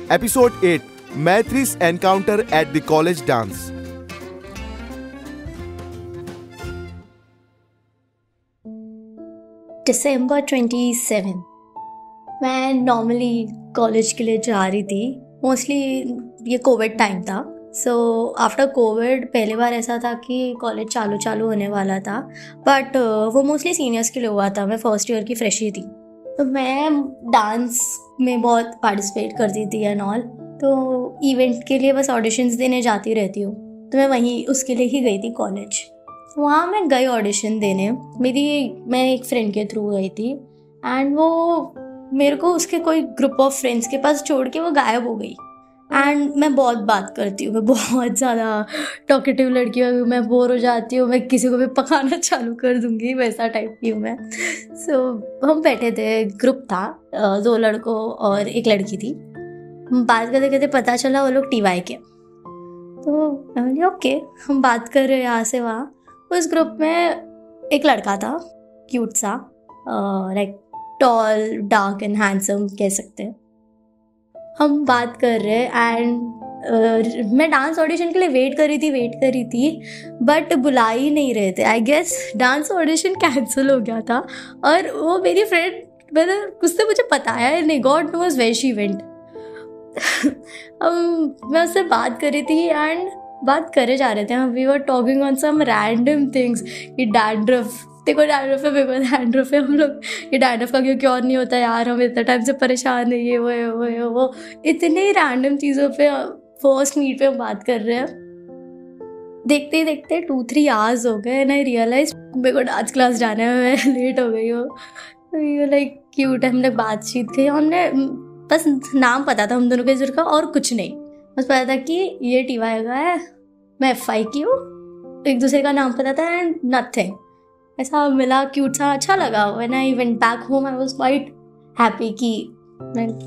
Episode 8 Maitree's Encounter at the College Dance. December 27. मैं normally college के लिए जा रही थी. मोस्टली ये कोविड टाइम था. सो आफ्टर कोविड पहली बार ऐसा था कि कॉलेज चालू होने वाला था. बट वो मोस्टली सीनियर्स के लिए हुआ था. मैं फर्स्ट ईयर की फ्रेशी थी. तो मैं डांस में बहुत पार्टिसिपेट करती थी एंड ऑल. तो इवेंट के लिए बस ऑडिशंस देने जाती रहती हूँ. तो मैं वहीं उसके लिए ही गई थी कॉलेज. वहाँ मैं गई ऑडिशन देने. मैं एक फ्रेंड के थ्रू गई थी एंड वो मेरे को उसके कोई ग्रुप ऑफ फ्रेंड्स के पास छोड़ के वो गायब हो गई. एंड मैं बहुत बात करती हूँ. मैं बहुत ज़्यादा टॉकेटिव लड़की हूँ. मैं बोर हो जाती हूँ. मैं किसी को भी पकाना चालू कर दूँगी, वैसा टाइप की हूँ मैं. सो हम बैठे थे, ग्रुप था, 2 लड़कों और 1 लड़की थी. बात करते करते पता चला वो लोग TY के. तो मैं बोली ओके, हम बात कर रहे हैं यहाँ से वहाँ. उस ग्रुप में एक लड़का था, क्यूट सा, like tall, dark and handsome कह सकते हैं. हम बात कर रहे एंड मैं डांस ऑडिशन के लिए वेट कर रही थी बट बुला ही नहीं रहे थे. I guess dance audition cancel हो गया था. और वो मेरी फ्रेंड, मतलब उसने मुझे बताया नहीं, God knows where she went. मैं उससे बात कर रही थी एंड बात करे जा रहे थे. We were talking on some random things. कि डैंड्रफ, देखो डैंड्रफ है, मेरे को डैंड्रफ है. हम लोग ये डैंड्रफ का क्यों और नहीं होता यार, हम इतना टाइम से परेशान है, ये वो इतने रैंडम चीज़ों पे फर्स्ट मीट पे हम बात कर रहे हैं. देखते ही देखते 2-3 आवर्स हो गए एंड आई रियलाइज मेरे को डांस क्लास जाना है, मैं लेट हो गई हूँ. लाइक क्यूट, हम लोग बातचीत की. हमने बस नाम पता था हम दोनों के का और कुछ नहीं. बस पता था कि ये TY का है, मैं FI की हूँ. एक दूसरे का नाम पता था एंड नथिंग. ऐसा मिला, क्यूट सा, अच्छा लगा. When I went back home I was quite happy कि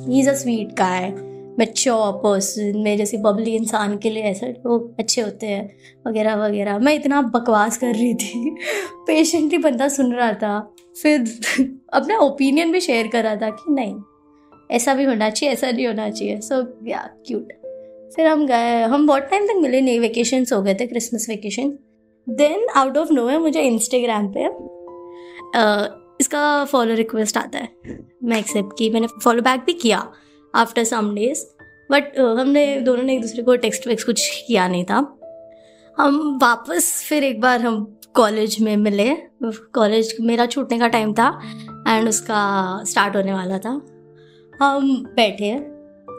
he is a sweet guy, mature person. मेरे जैसे बबली इंसान के लिए ऐसे लोग अच्छे होते हैं वगैरह वगैरह. मैं इतना बकवास कर रही थी. पेशेंटली बंदा सुन रहा था. फिर अपना ओपिनियन भी शेयर कर रहा था कि नहीं, ऐसा भी होना चाहिए, ऐसा नहीं होना चाहिए. सो या क्यूट. फिर हम गए. हम बहुत टाइम तक मिले नहीं, वेकेशंस हो गए थे, Christmas vacation. Then out of nowhere मुझे इंस्टाग्राम पे इसका फॉलो रिक्वेस्ट आता है. मैं एक्सेप्ट की. मैंने फॉलो बैक भी किया आफ्टर सम डेज. बट हमने दोनों ने एक दूसरे को टेक्स्ट वेक्स कुछ किया नहीं था. हम वापस फिर एक बार हम कॉलेज में मिले. कॉलेज मेरा छूटने का टाइम था एंड उसका स्टार्ट होने वाला था. हम बैठे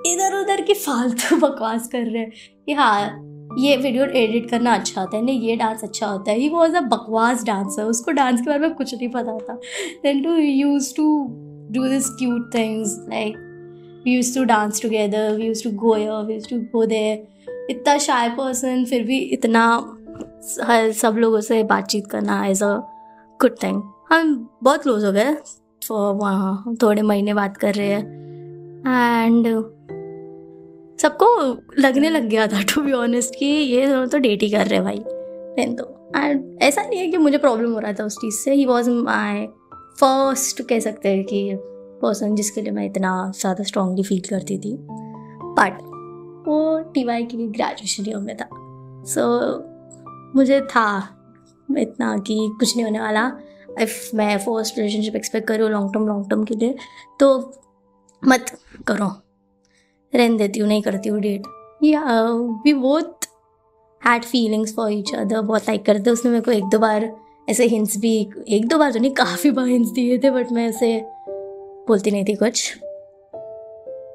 इधर उधर की फालतू बकवास कर रहे हैं कि हाँ ये वीडियो एडिट करना अच्छा होता है, नहीं ये डांस अच्छा होता है. ही वॉज अ बकवास डांसर. उसको डांस के बारे में कुछ नहीं पता था. Then to use to do this cute things, like we use to dance together, we use to go here, we use to go there. इतना शाय पर्सन, फिर भी इतना सब लोगों से बातचीत करना एज अ गुड थिंग. हम बहुत क्लोज हो गए. वहाँ थोड़े महीने बात कर रहे हैं एंड सबको लगने लग गया था टू बी ऑनेस्ट कि ये दोनों तो डेट ही कर रहे भाई. देन तो एंड ऐसा नहीं है कि मुझे प्रॉब्लम हो रहा था उस चीज़ से. ही वॉज माई फर्स्ट, कह सकते हैं कि पर्सन जिसके लिए मैं इतना ज़्यादा स्ट्रांगली फील करती थी. बट वो TY की ग्रेजुएशन ईयर में था. सो मुझे था इतना कि कुछ नहीं होने वाला. इफ़ मैं फर्स्ट रिलेशनशिप एक्सपेक्ट करूँ लॉन्ग टर्म के लिए तो मत करो, रहने देती हूँ, नहीं करती हूँ date. We both had feelings for each other. बहुत लाइक करते. उसने मेरे को 1-2 बार ऐसे हिंट्स भी, 1-2 बार तो नहीं, काफ़ी बार हिंट्स दिए थे बट मैं ऐसे बोलती नहीं थी कुछ.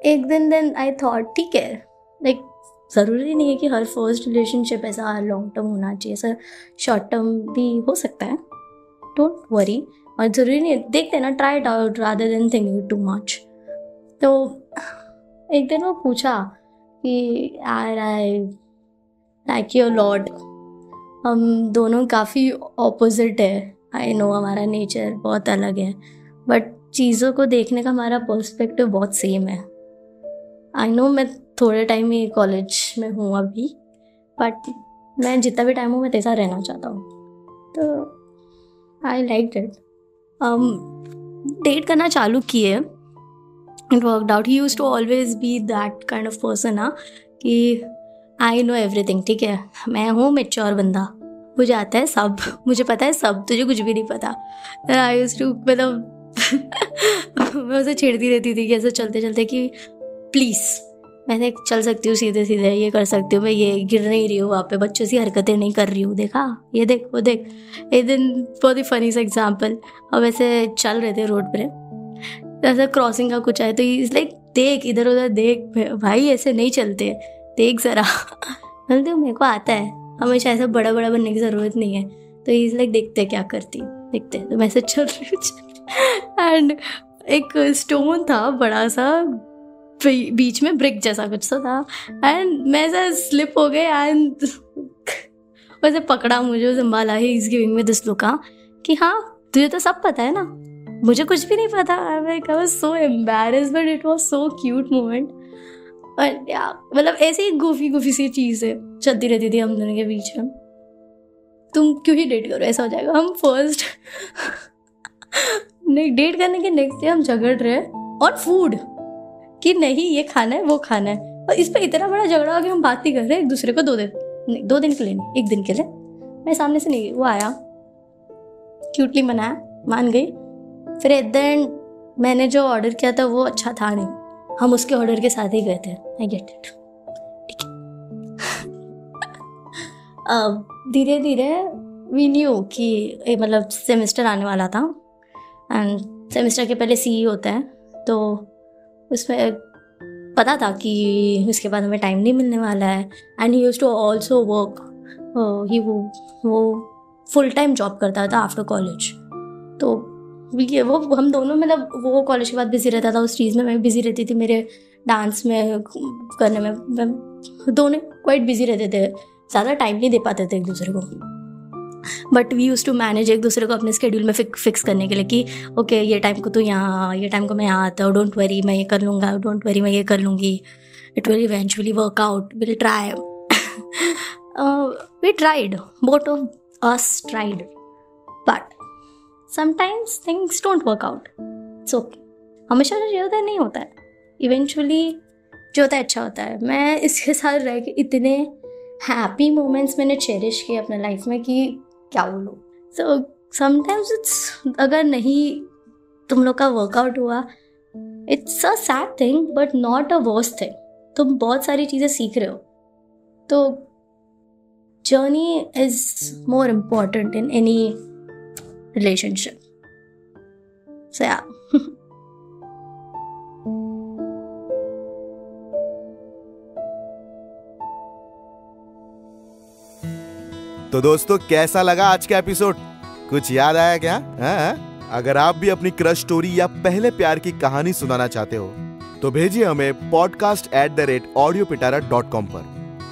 एक दिन देन आई थॉट ठीक है, लाइक ज़रूरी नहीं है कि हर फर्स्ट रिलेशनशिप ऐसा लॉन्ग टर्म होना चाहिए. ऐसा शॉर्ट टर्म भी हो सकता है. Don't worry. और ज़रूरी नहीं है, देखते ना, try it out rather than thinking too much. तो एक दिन वो पूछा कि यार आई लाइक यू लॉट. हम दोनों काफ़ी ऑपोजिट है. आई नो हमारा नेचर बहुत अलग है बट चीज़ों को देखने का हमारा पर्सपेक्टिव बहुत सेम है. आई नो मैं थोड़े टाइम ही कॉलेज में हूँ अभी बट मैं जितना भी टाइम हूँ मैं तेज़ा रहना चाहता हूँ. तो आई लाइक इट. डेट करना चालू किए It worked out. He used to always be that kind of person ना कि I know everything, ठीक है, मैं हूँ mature बंदा, मुझे आता है सब, मुझे पता है सब, तुझे कुछ भी नहीं पता. I used to मतलब मैं उसे छेड़ती रहती थी कि ऐसे चलते चलते कि प्लीज़ मैं चल सकती हूँ सीधे सीधे, ये कर सकती हूँ, मैं ये गिर नहीं रही हूँ वहाँ पे, बच्चों सी हरकतें नहीं कर रही हूँ, देखा ये देख वो देख. एक दिन बहुत ही फनी सा एग्जाम्पल, अब ऐसे चल रहे थे रोड पे, ऐसा क्रॉसिंग का कुछ आए तो इज लाइक देख इधर उधर देख भाई, ऐसे नहीं चलते, देख ज़रा. बोलते मेरे को आता है, हमेशा ऐसा बड़ा बड़ा बनने की ज़रूरत नहीं है. तो इज लाइक देखते क्या करती हूँ, देखते. तो मैं ऐसे चल रही हूँ एंड एक स्टोन था बड़ा सा, बीच में ब्रिक जैसा कुछ सा था, एंड मैं ऐसा स्लिप हो गई एंड वैसे पकड़ा मुझे, संभाला. He is giving me this look कि हाँ तुझे तो सब पता है ना, मुझे कुछ भी नहीं पता. I was so embarrassed but it was so cute moment. और या मतलब ऐसे ही गोफी सी चीज़ें चलती रहती थी हम दोनों के बीच में. तुम क्यों ही डेट करो, ऐसा हो जाएगा. हम फर्स्ट डेट करने के नेक्स्ट डे हम झगड़ रहे और फूड कि नहीं ये खाना है वो खाना है, और इस पर इतना बड़ा झगड़ा हो कि हम बात नहीं कर रहे एक दूसरे को. 2 दिन के लिए नहीं, 1 दिन के लिए. मैं सामने से नहीं, वो आया क्यूटली मनाया, मान गई. फिर एट द एंड मैंने जो ऑर्डर किया था वो अच्छा था नहीं, हम उसके ऑर्डर के साथ ही गए थे. आई गेट इट, ठीक है. धीरे धीरे वी न्यू कि मतलब सेमेस्टर आने वाला था एंड सेमेस्टर के पहले CE होता है, तो उसमें पता था कि उसके बाद हमें टाइम नहीं मिलने वाला है. And he used to also work, वो फुल टाइम जॉब करता था आफ्टर कॉलेज. तो वो हम दोनों मतलब वो कॉलेज के बाद बिजी रहता था उस चीज़ में, मैं बिजी रहती थी मेरे डांस में करने में. दोनों क्वाइट बिजी रहते थे, ज़्यादा टाइम नहीं दे पाते थे एक दूसरे को. But we use to manage एक दूसरे को अपने स्केड्यूल में फिक्स करने के लिए कि ओके ये टाइम को तू यहाँ, ये टाइम को मैं यहाँ आता हूँ, डोंट वरी मैं ये कर लूँगा, डोंट वरी मैं ये कर लूँगी, it will eventually work out, will try. We tried, both of us tried, but sometimes things don't work out. It's okay, हमेशा जो होता है नहीं होता है, इवेंचुअली जो होता है अच्छा होता है. मैं इसके साथ रह के इतने हैप्पी मोमेंट्स मैंने चेरिश किए अपने लाइफ में कि क्या बोलूँ. सो समटाइम्स इट्स, अगर नहीं तुम लोग का वर्कआउट हुआ, it's a sad thing but not a worst thing. तुम बहुत सारी चीज़ें सीख रहे हो. तो journey is more important in any relationship. So या तो दोस्तों कैसा लगा आज का एपिसोड, कुछ याद आया क्या? अगर आप भी अपनी क्रश स्टोरी या पहले प्यार की कहानी सुनाना चाहते हो तो भेजिए हमें podcast@audiopitara.com पर.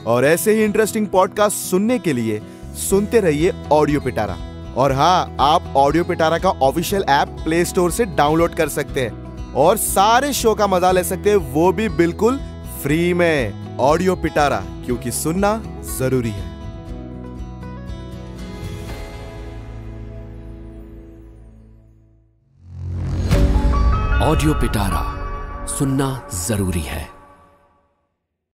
और ऐसे ही इंटरेस्टिंग पॉडकास्ट सुनने के लिए सुनते रहिए ऑडियो पिटारा. और हाँ, आप ऑडियो पिटारा का ऑफिशियल ऐप प्ले स्टोर से डाउनलोड कर सकते हैं और सारे शो का मजा ले सकते हैं, वो भी बिल्कुल फ्री में. ऑडियो पिटारा, क्योंकि सुनना जरूरी है. ऑडियो पिटारा सुनना जरूरी है.